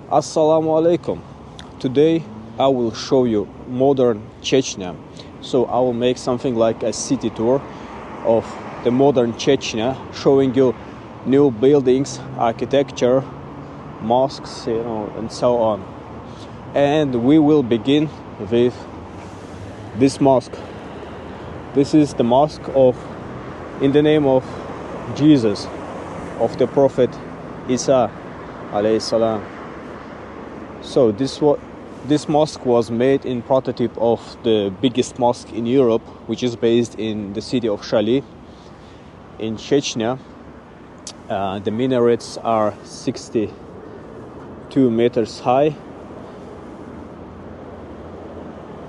Assalamu alaikum. Today I will show you modern Chechnya. So I will make something like a city tour of the modern Chechnya, showing you new buildings, architecture, mosques, and so on. And we will begin with this mosque. This is the mosque in the name of Jesus, of the Prophet Isa alayhi salam. So this mosque was made in prototype of the biggest mosque in Europe, which is based in the city of Shali in Chechnya. The minarets are 62 meters high.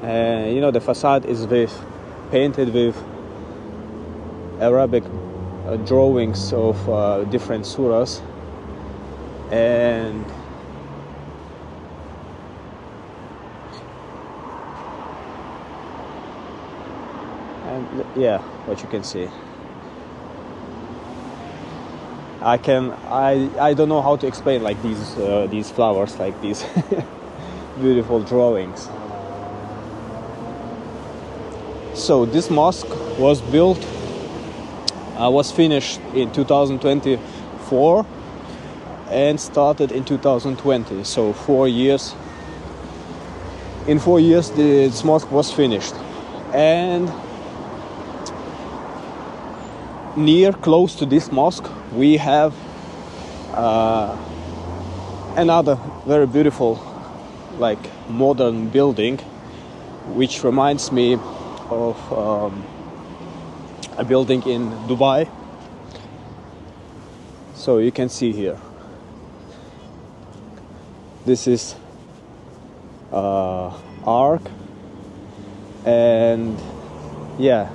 The facade is painted with Arabic drawings of different surahs, and yeah, what you can see. I don't know how to explain like these flowers, like these beautiful drawings. So this mosque was finished in 2024 and started in 2020. So 4 years. In 4 years, this mosque was finished. And close to this mosque, we have another very beautiful, like modern building, which reminds me of a building in Dubai. So you can see here. This is Arc, and yeah.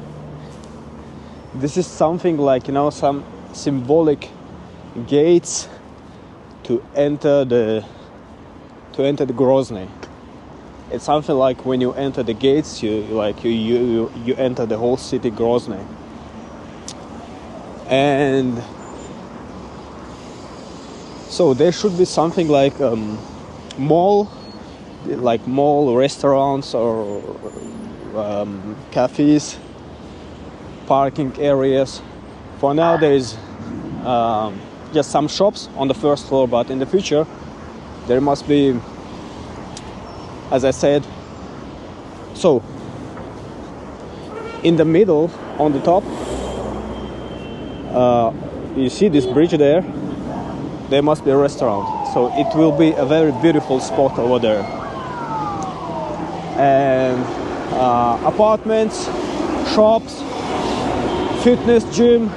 This is something like, some symbolic gates to enter the Grozny. It's something like when you enter the gates, you enter the whole city Grozny. And so there should be something like mall restaurants or cafes, parking areas. For now there is just some shops on the first floor, but in the future there must be, as I said. So in the middle, on the top, you see this bridge there must be a restaurant, so it will be a very beautiful spot over there. And apartments, shops, fitness gym,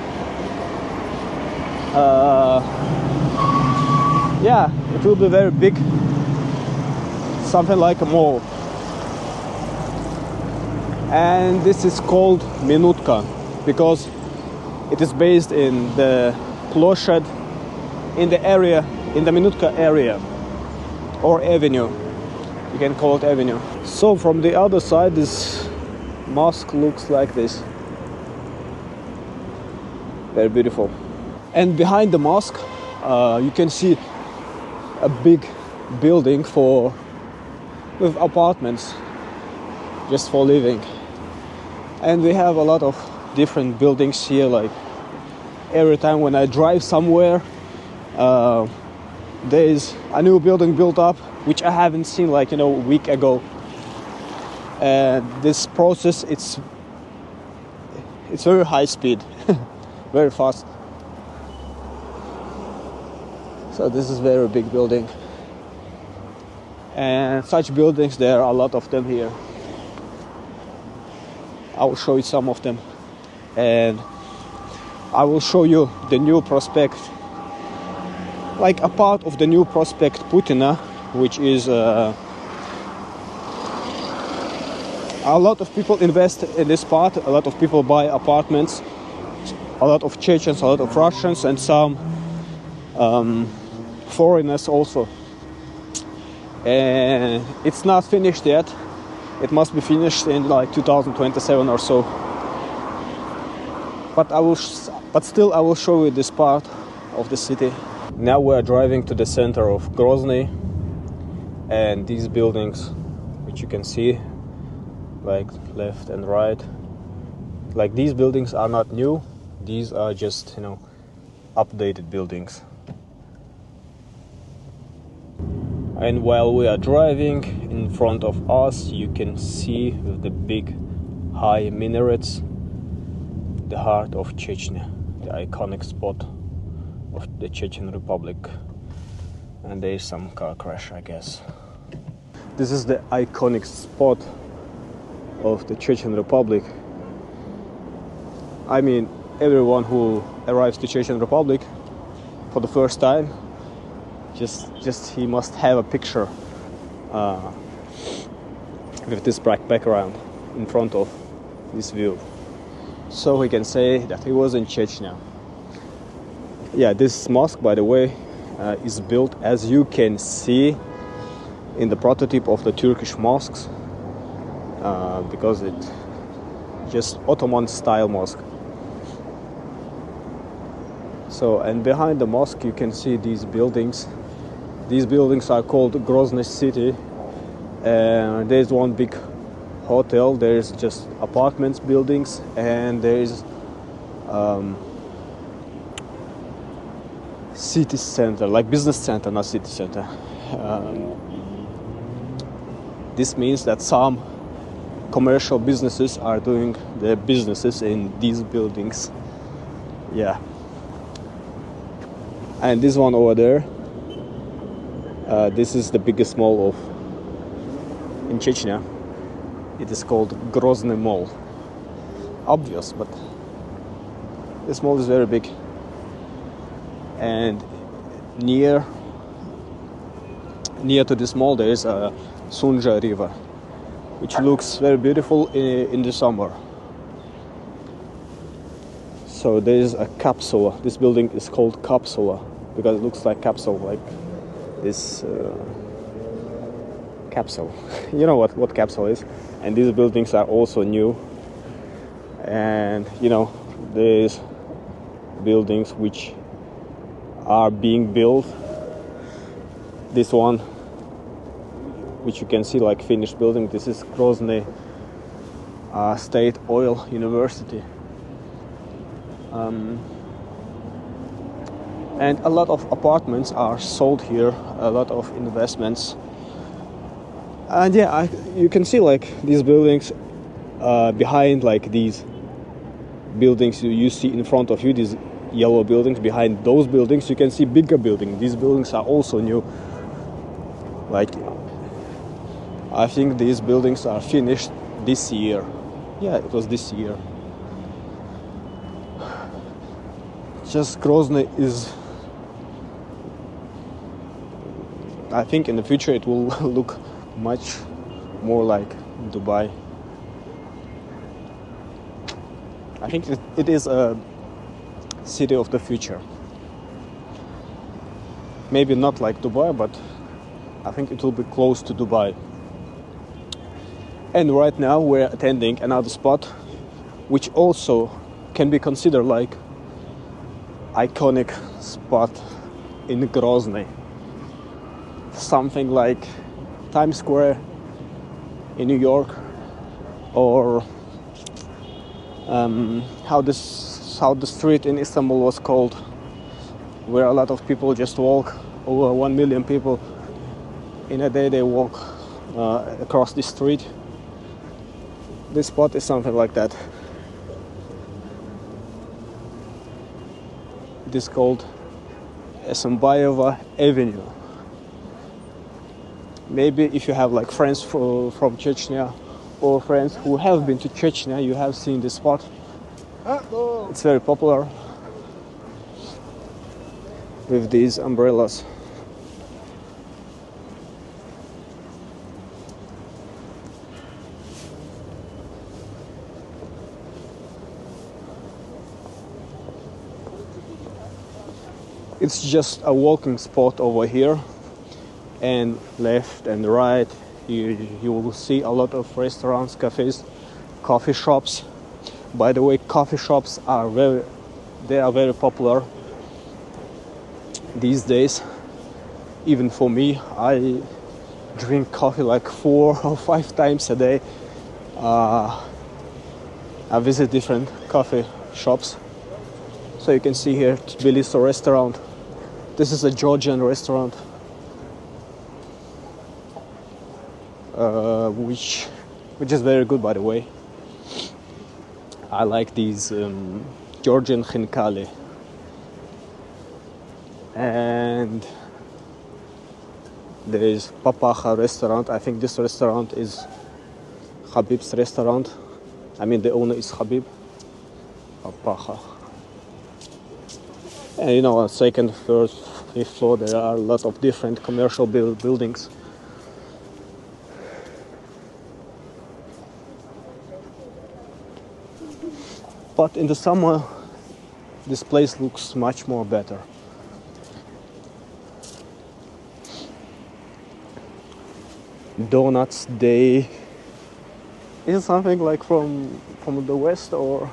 it will be very big, something like a mall. And this is called Minutka because it is based in the Ploshad, in the Minutka area, or avenue. You can call it avenue. So from the other side, this mosque looks like this. Very beautiful. And behind the mosque, you can see a big building with apartments just for living. And we have a lot of different buildings here. Like every time when I drive somewhere, there is a new building built up, which I haven't seen a week ago. And this process, it's very high speed. Very fast. So this is very big building, and such buildings, there are a lot of them here. I will show you some of them, and I will show you the new prospect, like a part of the new prospect Putina, which is a lot of people invest in this part. A lot of people buy apartments. A lot of Chechens, a lot of Russians, and some foreigners also. And it's not finished yet. It must be finished in 2027 or so. But still I will show you this part of the city. Now we are driving to the center of Grozny, And these buildings, which you can see, like left and right, like these buildings are not new. These are just, updated buildings. And while we are driving, in front of us you can see with the big high minarets the heart of Chechnya, the iconic spot of the Chechen Republic. And there is some car crash, I guess. This is the iconic spot of the Chechen Republic. I mean, everyone who arrives to Chechen Republic for the first time, just he must have a picture with this black background in front of this view, so we can say that he was in Chechnya. Yeah, this mosque, by the way, is built, as you can see, in the prototype of the Turkish mosques, because it just Ottoman style mosque. So, and behind the mosque you can see these buildings. These buildings are called Grozny City. There's one big hotel, there's just apartments buildings, and there's city center, like business center, not city center. This means that some commercial businesses are doing their businesses in these buildings. Yeah. And this one over there, this is the biggest mall in Chechnya. It is called Grozny Mall. Obvious, but this mall is very big. And near to this mall there is a Sunja River, which looks very beautiful in the summer. So there is a capsule. This building is called Capsula because it looks like capsule, like this capsule. You know what capsule is. And these buildings are also new. And there's buildings which are being built. This one, which you can see like finished building, this is Grozny State Oil University. And a lot of apartments are sold here, a lot of investments. And yeah, you can see like these buildings behind, like these buildings you see in front of you, these yellow buildings. Behind those buildings you can see bigger buildings. These buildings are also new. Like, I think these buildings are finished this year. Yeah, it was this year. Just Grozny is, I think in the future it will look much more like Dubai. I think it is a city of the future. Maybe not like Dubai, but I think it will be close to Dubai. And right now we're attending another spot which also can be considered like iconic spot in Grozny. Something like Times Square in New York, or how the street in Istanbul was called, where a lot of people just walk, over 1 million people in a day they walk across the street. This spot is something like that. It is called Asaya Avenue. Maybe if you have like friends from Chechnya, or friends who have been to Chechnya, you have seen this spot. It's very popular with these umbrellas. It's just a walking spot over here, and left and right you will see a lot of restaurants, cafes, coffee shops. By the way, coffee shops are very popular these days. Even for me, drink coffee like 4 or 5 times a day. I visit different coffee shops. So you can see here Tbilisi restaurant. This is a Georgian restaurant, which is very good, by the way. I like these Georgian khinkali. And there is Papacha restaurant. I think this restaurant is Habib's restaurant. I mean, the owner is Habib. Papacha. And you know, on second, first, fifth floor, there are a lot of different commercial buildings. But in the summer, this place looks much more better. Donuts Day. Is it something like from the West or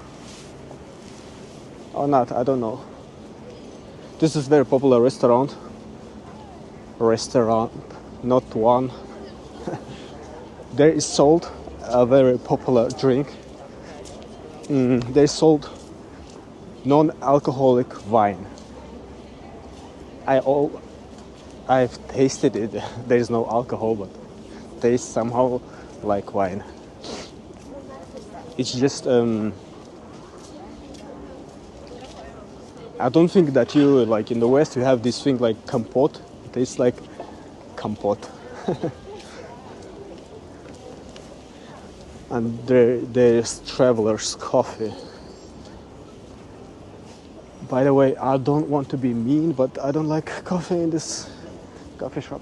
not? I don't know. This is very popular restaurant, not one. There is sold a very popular drink. They sold non-alcoholic wine. I've tasted it. There is no alcohol, but tastes somehow like wine. It's just I don't think that you, like in the West, you have this thing like compote. It tastes like compote. And there's Traveler's Coffee. By the way, I don't want to be mean, but I don't like coffee in this coffee shop.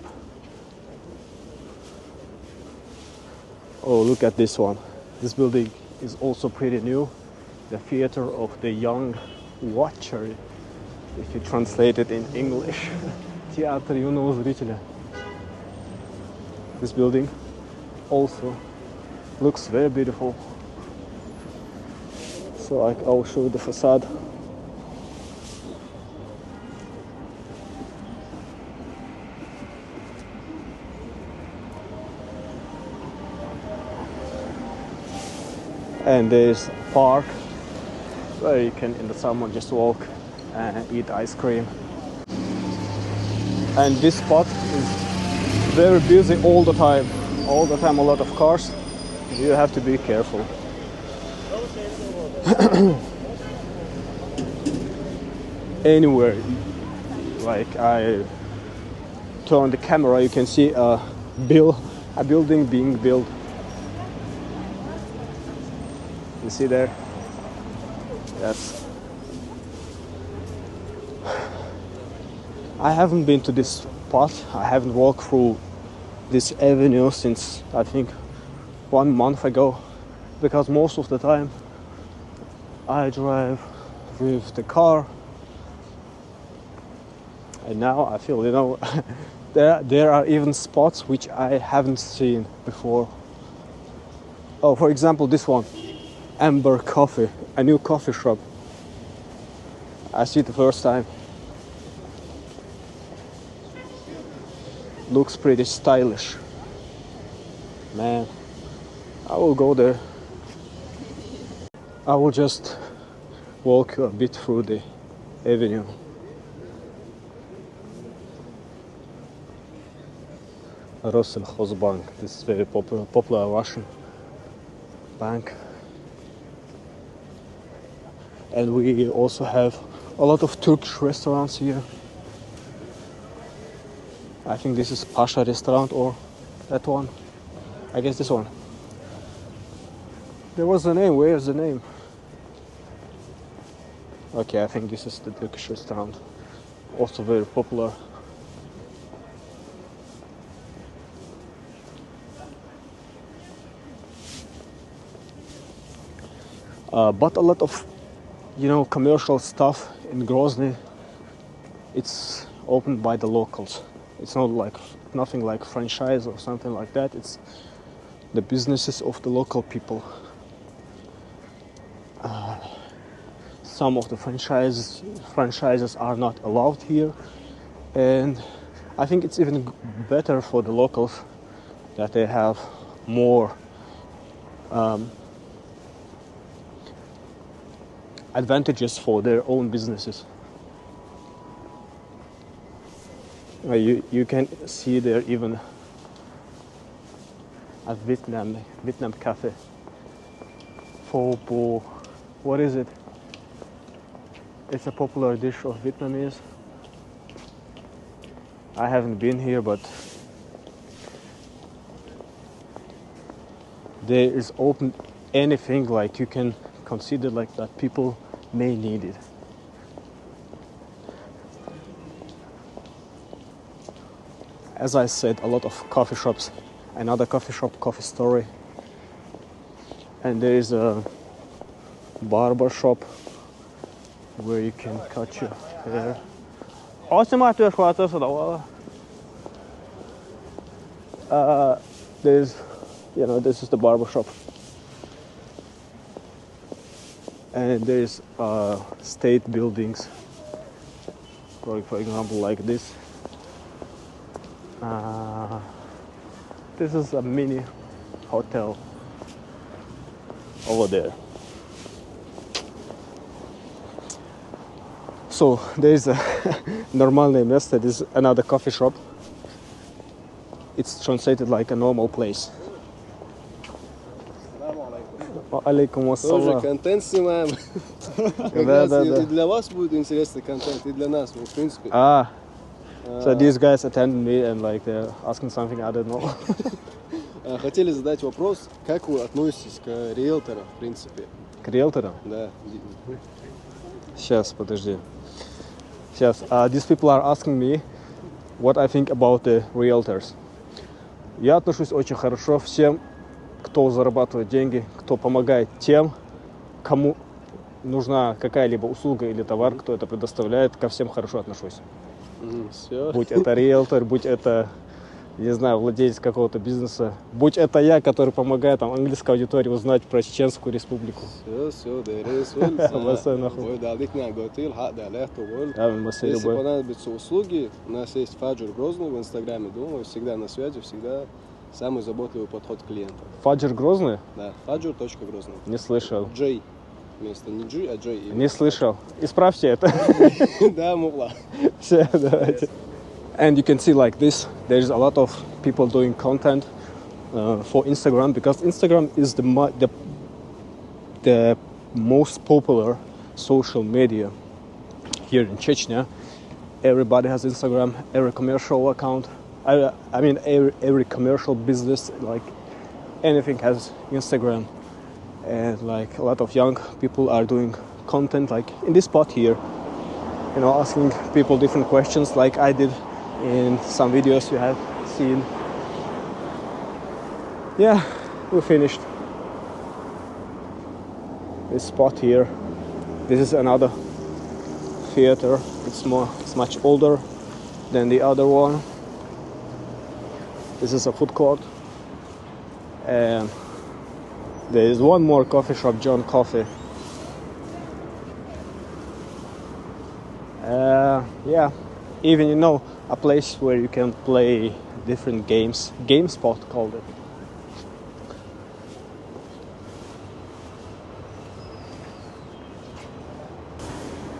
Oh, look at this one. This building is also pretty new. The Theater of the Young Watcher, if you translate it in English. Театр юного зрителя. This building also looks very beautiful. So I'll show you the facade. And there's a park where you can in the summer just walk and eat ice cream. And this spot is very busy all the time. All the time, a lot of cars. You have to be careful. Anywhere, like I turn the camera, you can see a building being built. You see there? Yes. I haven't been to this spot. I haven't walked through this avenue since I think 1 month ago, because most of the time I drive with the car. And now I feel, you know, there are even spots which I haven't seen before. Oh, for example, this one. Amber Coffee, a new coffee shop. I see it the first time. Looks pretty stylish. Man, I will go there. I will just walk a bit through the avenue. Roselkhozbank. This is very popular Russian bank. And we also have a lot of Turkish restaurants here. I think this is Pasha restaurant, or that one. I guess this one. There was a name. Where is the name? Okay, I think this is the Turkish restaurant. Also very popular. But a lot of, you know, commercial stuff in Grozny, it's opened by the locals. It's not like nothing like franchise or something like that. It's the businesses of the local people. Some of the franchises are not allowed here, and I think it's even better for the locals that they have more advantages for their own businesses. You can see there even a Vietnam cafe. Pho po, what is it? It's a popular dish of Vietnamese. I haven't been here, but there is open anything like you can consider like that people may need it. As I said, a lot of coffee shops. Another coffee shop, coffee story. And there is a barber shop where you can cut your hair. There's, this is the barber shop. And there's state buildings, for example, like this. This is a mini hotel over there. So there's a normalное место. This is another coffee shop. It's translated like a normal place. Алейкум ассалам. Тоже контент снимаем. И для вас будет интересный контент, и для нас, в принципе. So these guys attended me and like they're asking something I don't know. Хотели задать вопрос, как вы относитесь к риэлторам, в принципе? К риэлторам? Да. Сейчас, подожди. Сейчас. These people are asking me what I think about the realtors. Я отношусь очень хорошо всем, кто зарабатывает деньги, кто помогает тем, кому нужна какая-либо услуга или товар, кто это предоставляет, ко всем хорошо отношусь. Все. Будь это риэлтор, будь это, не знаю, владелец какого-то бизнеса, будь это я, который помогает там английской аудитории узнать про Чеченскую республику. Все, да, если понадобятся услуги, у нас есть Фаджр Грозный в Инстаграме, думаю, всегда на связи, всегда самый заботливый подход к клиентам. Фаджр Грозный? Да, Фаджр.Грозный. Не слышал. Джей. Вместо не G, а J. Не слышал. Исправьте это. Да, мула. Все, давайте. And you can see like this, there's a lot of people doing content for Instagram, because Instagram is the most popular social media here in Chechnya. Everybody has Instagram, every commercial account. I mean, every commercial business, like anything has Instagram. And like a lot of young people are doing content like in this spot here, asking people different questions like I did in some videos you have seen. Yeah, we finished this spot here. This is another theater. It's much older than the other one. This is a food court. And there is one more coffee shop, John Coffee. Yeah, even a place where you can play different games. GameSpot called it.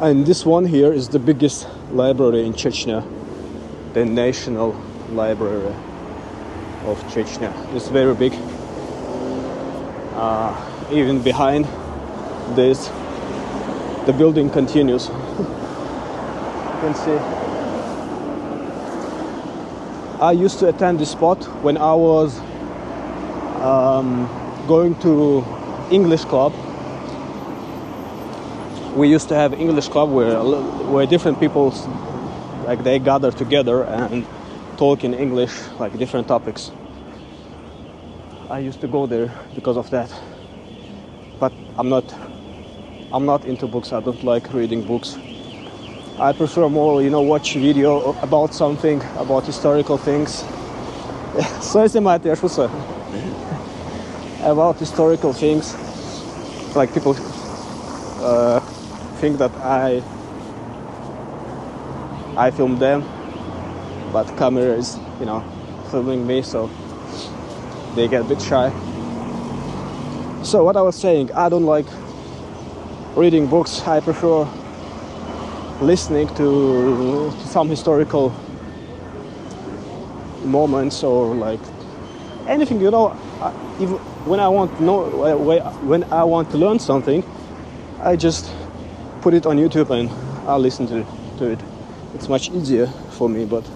And this one here is the biggest library in Chechnya, the National Library of Chechnya. It's very big. Even behind this, the building continues. You can see. I used to attend this spot when I was going to English club. We used to have English club where different people like they gather together and talk in English, like different topics. I used to go there because of that, but I'm not into books. I don't like reading books. I prefer more, watch video about something, about historical things. About historical things, like people think that I film them, but camera is, filming me, so they get a bit shy. So what I was saying, I don't like reading books. I prefer listening to some historical moments or like anything, you know. Even when I want to know, when I want to learn something, I just put it on YouTube and I'll listen to it. It's much easier for me, but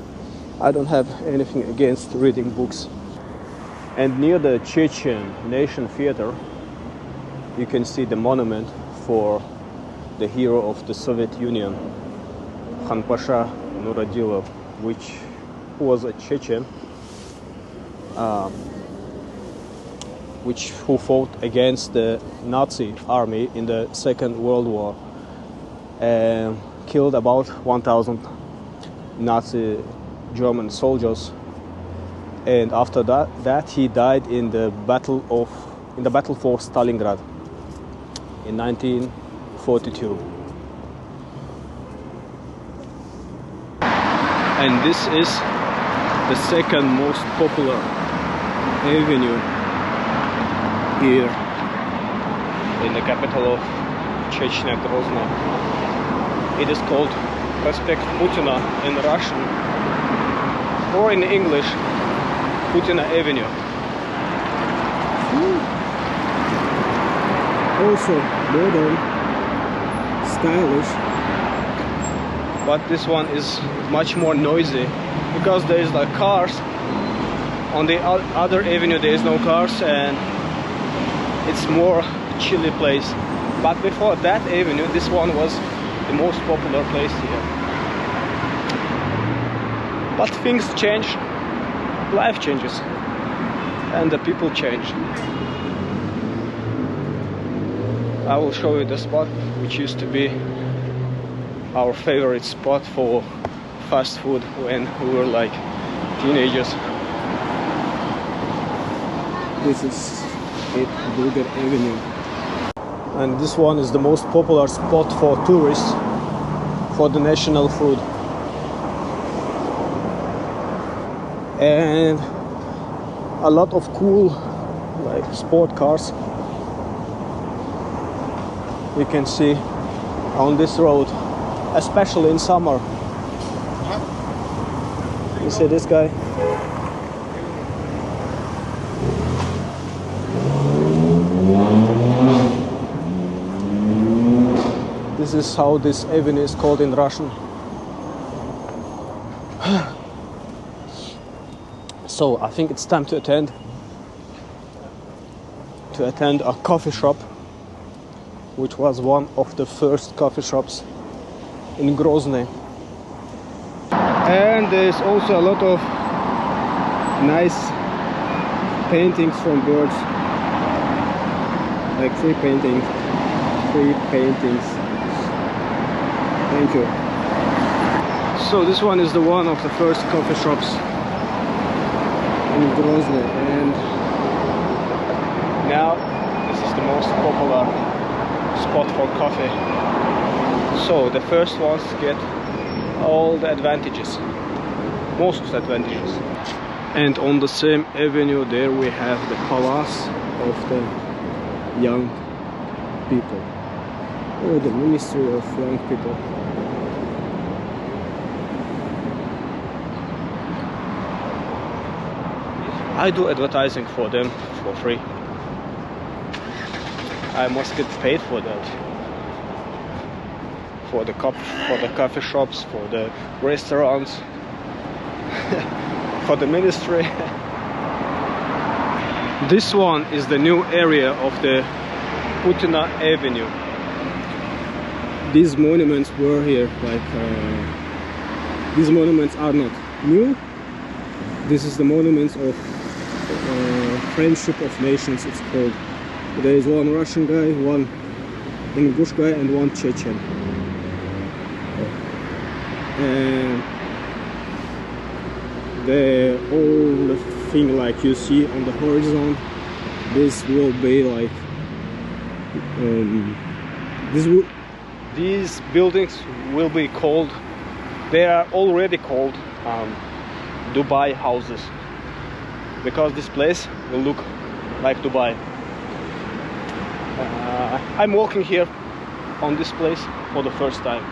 I don't have anything against reading books. And near the Chechen Nation Theater, you can see the monument for the hero of the Soviet Union, Khan Pasha Nuradilov, which was a Chechen, who fought against the Nazi army in the Second World War and killed about 1,000 Nazi German soldiers. And after that he died in the battle for Stalingrad in 1942. And this is the second most popular avenue here in the capital of Chechnya, Grozny. It is called Prospect Putina in Russian, or in English, Putina Avenue. Also modern, stylish, but this one is much more noisy because there is like cars. On the other avenue there is no cars and it's more chilly place. But before that avenue, this one was the most popular place here. But things change, life changes, and the people change. I will show you the spot which used to be our favorite spot for fast food when we were like teenagers. This is Bulgar Avenue. And this one is the most popular spot for tourists for the national food. And a lot of cool like sport cars you can see on this road, especially in summer. You see this guy? This is how this avenue is called in Russian. So I think it's time to attend a coffee shop, which was one of the first coffee shops in Grozny. And there's also a lot of nice paintings from birds, like free paintings. Thank you. So this one is the one of the first coffee shops in Grozny, and now this is the most popular spot for coffee. So the first ones get all the advantages, most of the advantages. And on the same avenue there we have the palace of the young people, or the Ministry of Young People. I do advertising for them for free. I must get paid for that. For the coffee shops, for the restaurants, for the ministry. This one is the new area of the Putina Avenue. These monuments were here, these monuments are not new. This is the monuments of Friendship of Nations, it's called. There is one Russian guy, one English guy, and one Chechen. And all the thing like you see on the horizon, this will be like these buildings will be called, they are already called Dubai houses. because this place will look like Dubai. I'm walking here on this place for the first time.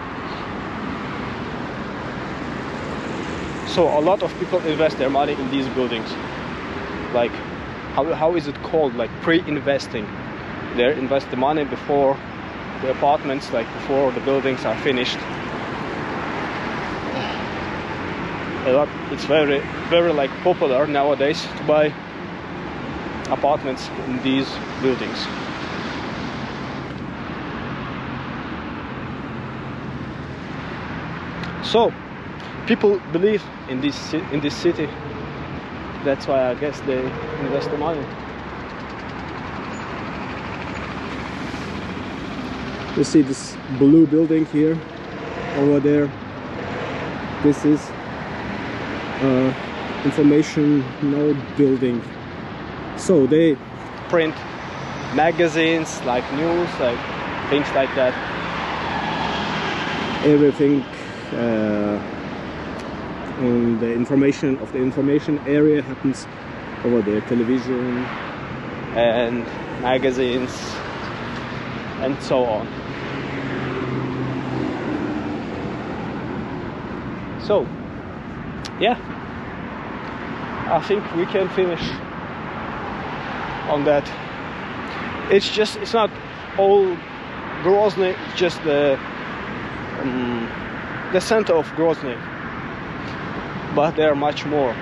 So a lot of people invest their money in these buildings. Like, how is it called? Like pre-investing. They invest the money before the apartments, like before the buildings are finished. It's very, very like popular nowadays to buy apartments in these buildings. So people believe in this city. That's why I guess they invest the money. You see this blue building here, over there. This is information node building. So they print magazines, like news, like things like that. Everything on the information area happens over there. Television and magazines and so on. So yeah, I think we can finish on that. It's not all Grozny, it's just the center of Grozny, but there are much more.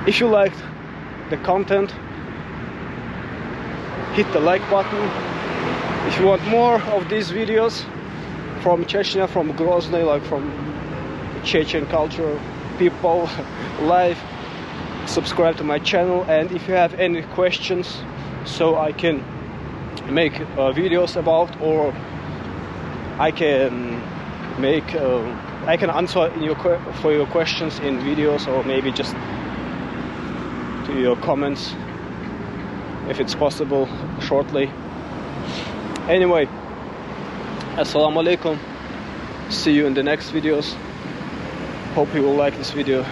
If you liked the content, hit the like button. If you want more of these videos from Chechnya, from Grozny, like from Chechen culture, people, life, subscribe to my channel. And if you have any questions, so I can make videos about, or I can make I can answer for your questions in videos, or maybe just to your comments if it's possible shortly. Anyway, assalamu alaikum. See you in the next videos. Hope you will like this video.